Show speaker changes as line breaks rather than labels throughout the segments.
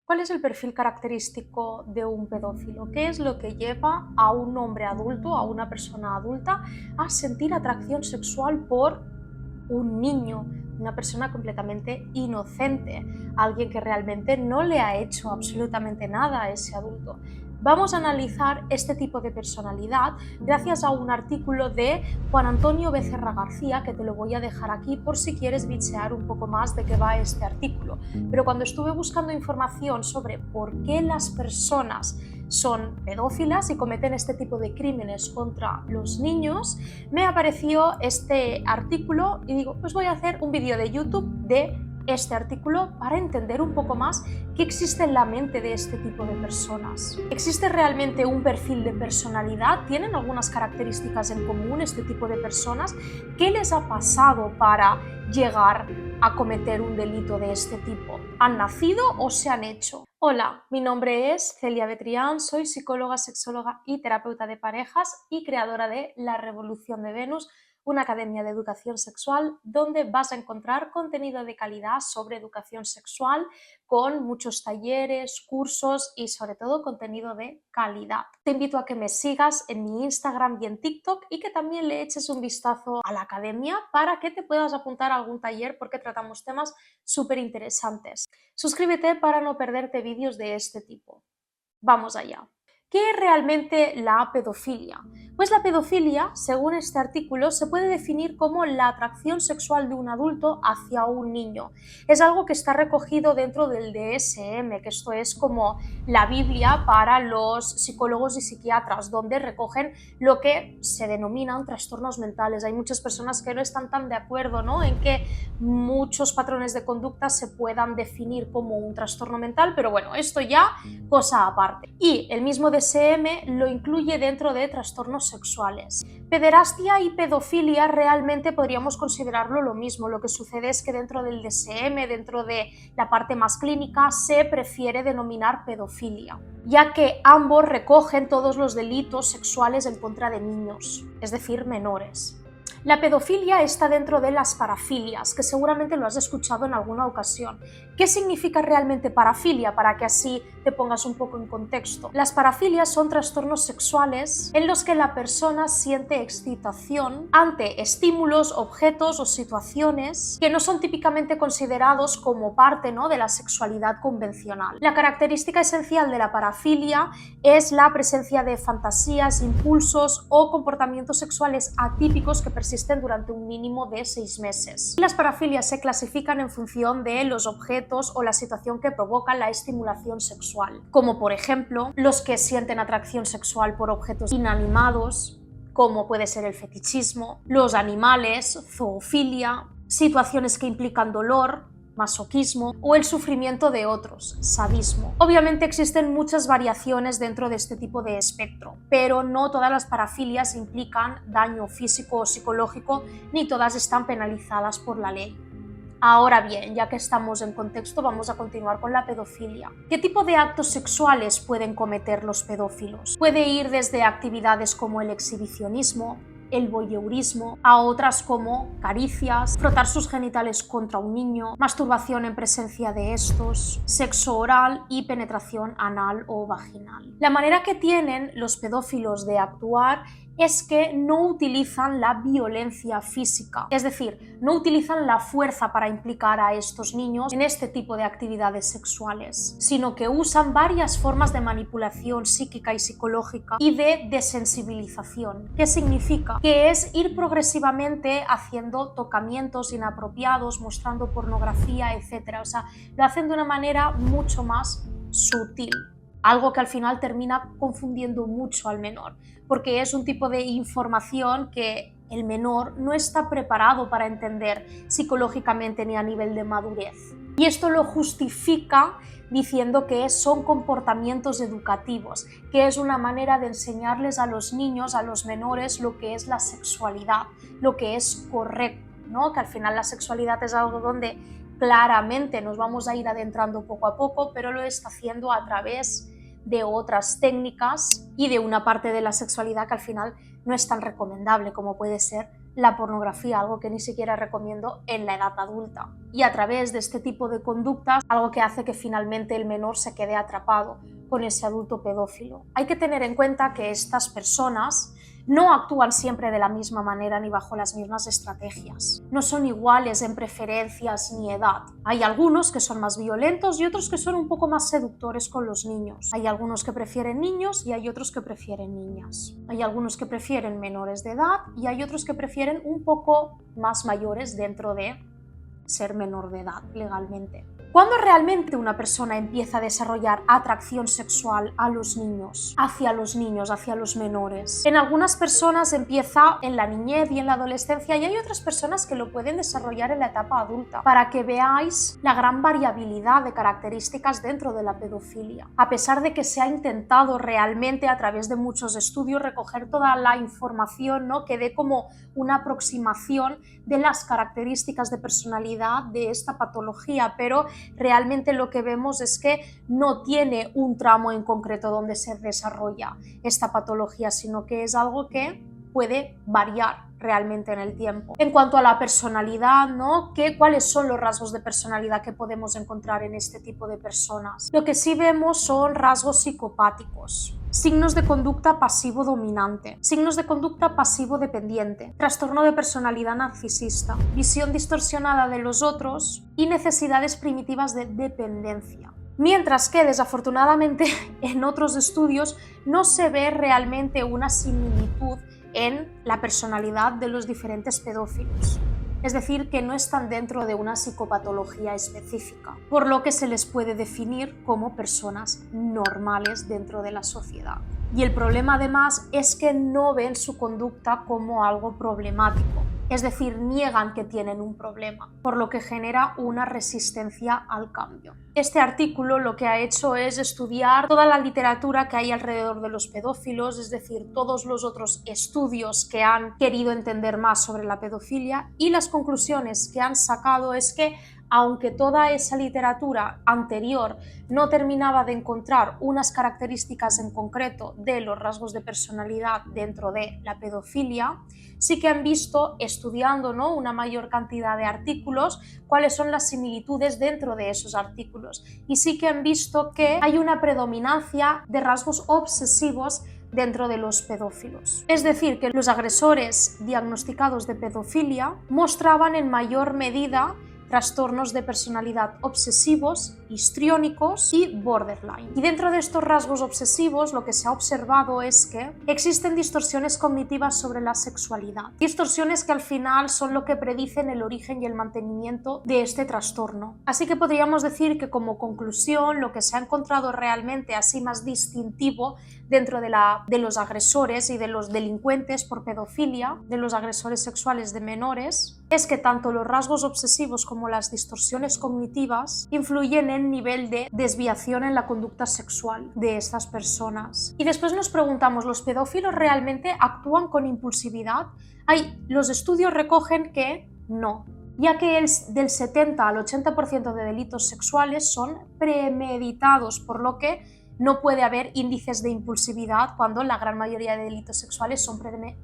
¿Cuál es el perfil característico de un pedófilo? ¿Qué es lo que lleva a un hombre adulto, a una persona adulta, a sentir atracción sexual por un niño, una persona completamente inocente, alguien que realmente no le ha hecho absolutamente nada a ese adulto? Vamos a analizar este tipo de personalidad gracias a un artículo de Juan Antonio Becerra García, que te lo voy a dejar aquí por si quieres bichear un poco más de qué va este artículo. Pero cuando estuve buscando información sobre por qué las personas son pedófilas y cometen este tipo de crímenes contra los niños, me apareció este artículo y digo, pues voy a hacer un vídeo de YouTube de este artículo para entender un poco más qué existe en la mente de este tipo de personas. ¿Existe realmente un perfil de personalidad? ¿Tienen algunas características en común este tipo de personas? ¿Qué les ha pasado para llegar a cometer un delito de este tipo? ¿Han nacido o se han hecho? Hola, mi nombre es Celia Betrián, soy psicóloga, sexóloga y terapeuta de parejas y creadora de La Revolución de Venus, una academia de educación sexual donde vas a encontrar contenido de calidad sobre educación sexual con muchos talleres, cursos y sobre todo contenido de calidad. Te invito a que me sigas en mi Instagram y en TikTok y que también le eches un vistazo a la academia para que te puedas apuntar a algún taller porque tratamos temas súper interesantes. Suscríbete para no perderte vídeos de este tipo. Vamos allá. ¿Qué es realmente la pedofilia? Pues la pedofilia, según este artículo, se puede definir como la atracción sexual de un adulto hacia un niño. Es algo que está recogido dentro del DSM, que esto es como la Biblia para los psicólogos y psiquiatras, donde recogen lo que se denominan trastornos mentales. Hay muchas personas que no están tan de acuerdo, ¿no?, en que muchos patrones de conducta se puedan definir como un trastorno mental, pero bueno, esto ya cosa aparte. Y el mismo DSM lo incluye dentro de trastornos sexuales. Pederastia y pedofilia realmente podríamos considerarlo lo mismo. Lo que sucede es que dentro del DSM, dentro de la parte más clínica, se prefiere denominar pedofilia, ya que ambos recogen todos los delitos sexuales en contra de niños, es decir, menores. La pedofilia está dentro de las parafilias, que seguramente lo has escuchado en alguna ocasión. ¿Qué significa realmente parafilia? Para que así te pongas un poco en contexto. Las parafilias son trastornos sexuales en los que la persona siente excitación ante estímulos, objetos o situaciones que no son típicamente considerados como parte, ¿no?, de la sexualidad convencional. La característica esencial de la parafilia es la presencia de fantasías, impulsos o comportamientos sexuales atípicos que persisten durante un mínimo de 6 meses. Las parafilias se clasifican en función de los objetos o la situación que provocan la estimulación sexual, como por ejemplo los que sienten atracción sexual por objetos inanimados, como puede ser el fetichismo, los animales, zoofilia, situaciones que implican dolor, masoquismo o el sufrimiento de otros, sadismo. Obviamente existen muchas variaciones dentro de este tipo de espectro, pero no todas las parafilias implican daño físico o psicológico, ni todas están penalizadas por la ley. Ahora bien, ya que estamos en contexto, vamos a continuar con la pedofilia. ¿Qué tipo de actos sexuales pueden cometer los pedófilos? Puede ir desde actividades como el exhibicionismo, el voyeurismo, a otras como caricias, frotar sus genitales contra un niño, masturbación en presencia de estos, sexo oral y penetración anal o vaginal. La manera que tienen los pedófilos de actuar es que no utilizan la violencia física, es decir, no utilizan la fuerza para implicar a estos niños en este tipo de actividades sexuales, sino que usan varias formas de manipulación psíquica y psicológica y de desensibilización. ¿Qué significa? Que es ir progresivamente haciendo tocamientos inapropiados, mostrando pornografía, etc. O sea, lo hacen de una manera mucho más sutil. Algo que al final termina confundiendo mucho al menor, porque es un tipo de información que el menor no está preparado para entender psicológicamente ni a nivel de madurez. Y esto lo justifica diciendo que son comportamientos educativos, que es una manera de enseñarles a los niños, a los menores, lo que es la sexualidad, lo que es correcto, ¿no? Que al final la sexualidad es algo donde claramente nos vamos a ir adentrando poco a poco, pero lo está haciendo a través de otras técnicas y de una parte de la sexualidad que al final no es tan recomendable como puede ser la pornografía, algo que ni siquiera recomiendo en la edad adulta. Y a través de este tipo de conductas, algo que hace que finalmente el menor se quede atrapado con ese adulto pedófilo. Hay que tener en cuenta que estas personas no actúan siempre de la misma manera ni bajo las mismas estrategias. No son iguales en preferencias ni edad. Hay algunos que son más violentos y otros que son un poco más seductores con los niños. Hay algunos que prefieren niños y hay otros que prefieren niñas. Hay algunos que prefieren menores de edad y hay otros que prefieren un poco más mayores dentro de ser menor de edad legalmente. ¿Cuándo realmente una persona empieza a desarrollar atracción sexual a los niños, hacia los menores? En algunas personas empieza en la niñez y en la adolescencia y hay otras personas que lo pueden desarrollar en la etapa adulta, para que veáis la gran variabilidad de características dentro de la pedofilia. A pesar de que se ha intentado realmente a través de muchos estudios recoger toda la información, ¿no?, que dé como una aproximación de las características de personalidad de esta patología, pero realmente lo que vemos es que no tiene un tramo en concreto donde se desarrolla esta patología, sino que es algo que puede variar realmente en el tiempo. En cuanto a la personalidad, ¿no?, ¿cuáles son los rasgos de personalidad que podemos encontrar en este tipo de personas? Lo que sí vemos son rasgos psicopáticos, signos de conducta pasivo-dominante, signos de conducta pasivo-dependiente, trastorno de personalidad narcisista, visión distorsionada de los otros y necesidades primitivas de dependencia. Mientras que, desafortunadamente, en otros estudios no se ve realmente una similitud en la personalidad de los diferentes pedófilos. Es decir, que no están dentro de una psicopatología específica, por lo que se les puede definir como personas normales dentro de la sociedad. Y el problema además es que no ven su conducta como algo problemático, es decir, niegan que tienen un problema, por lo que genera una resistencia al cambio. Este artículo lo que ha hecho es estudiar toda la literatura que hay alrededor de los pedófilos, es decir, todos los otros estudios que han querido entender más sobre la pedofilia, y las conclusiones que han sacado es que aunque toda esa literatura anterior no terminaba de encontrar unas características en concreto de los rasgos de personalidad dentro de la pedofilia, sí que han visto, estudiando, ¿no?, una mayor cantidad de artículos, cuáles son las similitudes dentro de esos artículos. Y sí que han visto que hay una predominancia de rasgos obsesivos dentro de los pedófilos. Es decir, que los agresores diagnosticados de pedofilia mostraban en mayor medida trastornos de personalidad obsesivos, histriónicos y borderline. Y dentro de estos rasgos obsesivos lo que se ha observado es que existen distorsiones cognitivas sobre la sexualidad. Distorsiones que al final son lo que predicen el origen y el mantenimiento de este trastorno. Así que podríamos decir que como conclusión lo que se ha encontrado realmente así más distintivo dentro de los agresores y de los delincuentes por pedofilia, de los agresores sexuales de menores, es que tanto los rasgos obsesivos como las distorsiones cognitivas influyen en nivel de desviación en la conducta sexual de estas personas. Y después nos preguntamos, ¿los pedófilos realmente actúan con impulsividad? Los estudios recogen que no, ya que del 70 al 80% de delitos sexuales son premeditados, por lo que no puede haber índices de impulsividad cuando la gran mayoría de delitos sexuales son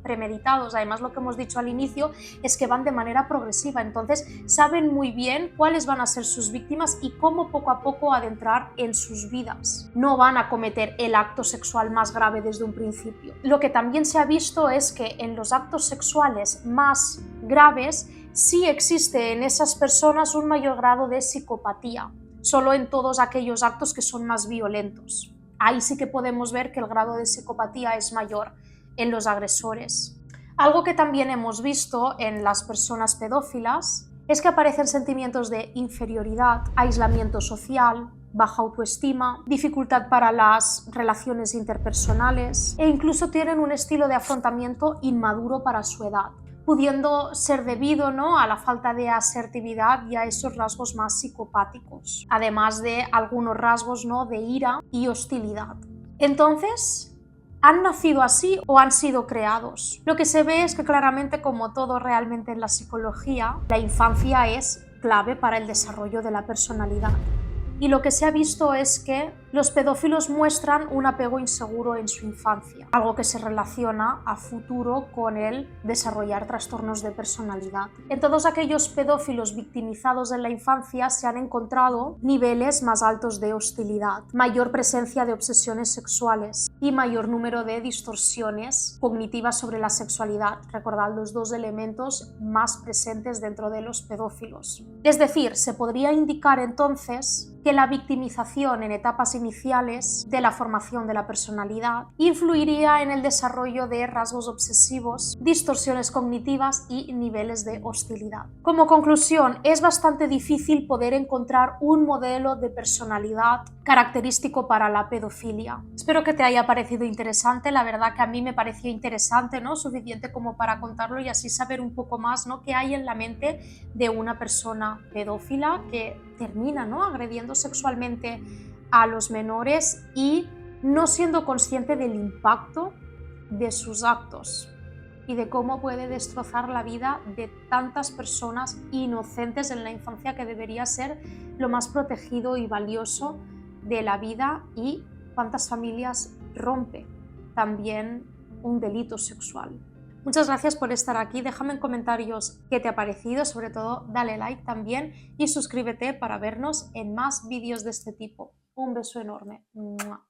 premeditados. Además, lo que hemos dicho al inicio es que van de manera progresiva, entonces saben muy bien cuáles van a ser sus víctimas y cómo poco a poco adentrar en sus vidas. No van a cometer el acto sexual más grave desde un principio. Lo que también se ha visto es que en los actos sexuales más graves sí existe en esas personas un mayor grado de psicopatía, solo en todos aquellos actos que son más violentos. Ahí sí que podemos ver que el grado de psicopatía es mayor en los agresores. Algo que también hemos visto en las personas pedófilas es que aparecen sentimientos de inferioridad, aislamiento social, baja autoestima, dificultad para las relaciones interpersonales e incluso tienen un estilo de afrontamiento inmaduro para su edad, pudiendo ser debido, ¿no?, a la falta de asertividad y a esos rasgos más psicopáticos, además de algunos rasgos, ¿no?, de ira y hostilidad. Entonces, ¿han nacido así o han sido creados? Lo que se ve es que claramente, como todo realmente en la psicología, la infancia es clave para el desarrollo de la personalidad. y lo que se ha visto es que los pedófilos muestran un apego inseguro en su infancia, algo que se relaciona a futuro con el desarrollar trastornos de personalidad. En todos aquellos pedófilos victimizados en la infancia se han encontrado niveles más altos de hostilidad, mayor presencia de obsesiones sexuales y mayor número de distorsiones cognitivas sobre la sexualidad. Recordad los dos elementos más presentes dentro de los pedófilos. Es decir, se podría indicar entonces que la victimización en etapas iniciales de la formación de la personalidad influiría en el desarrollo de rasgos obsesivos, distorsiones cognitivas y niveles de hostilidad. Como conclusión, es bastante difícil poder encontrar un modelo de personalidad característico para la pedofilia. Espero que te haya parecido interesante, la verdad que a mí me pareció interesante, ¿no? Suficiente como para contarlo y así saber un poco más, ¿no? qué hay en la mente de una persona pedófila que termina, ¿no? agrediendo sexualmente a los menores y no siendo consciente del impacto de sus actos y de cómo puede destrozar la vida de tantas personas inocentes en la infancia, que debería ser lo más protegido y valioso de la vida, y cuántas familias rompe también un delito sexual. Muchas gracias por estar aquí, déjame en comentarios qué te ha parecido, sobre todo dale like también y suscríbete para vernos en más vídeos de este tipo. Un beso enorme. ¡Mua!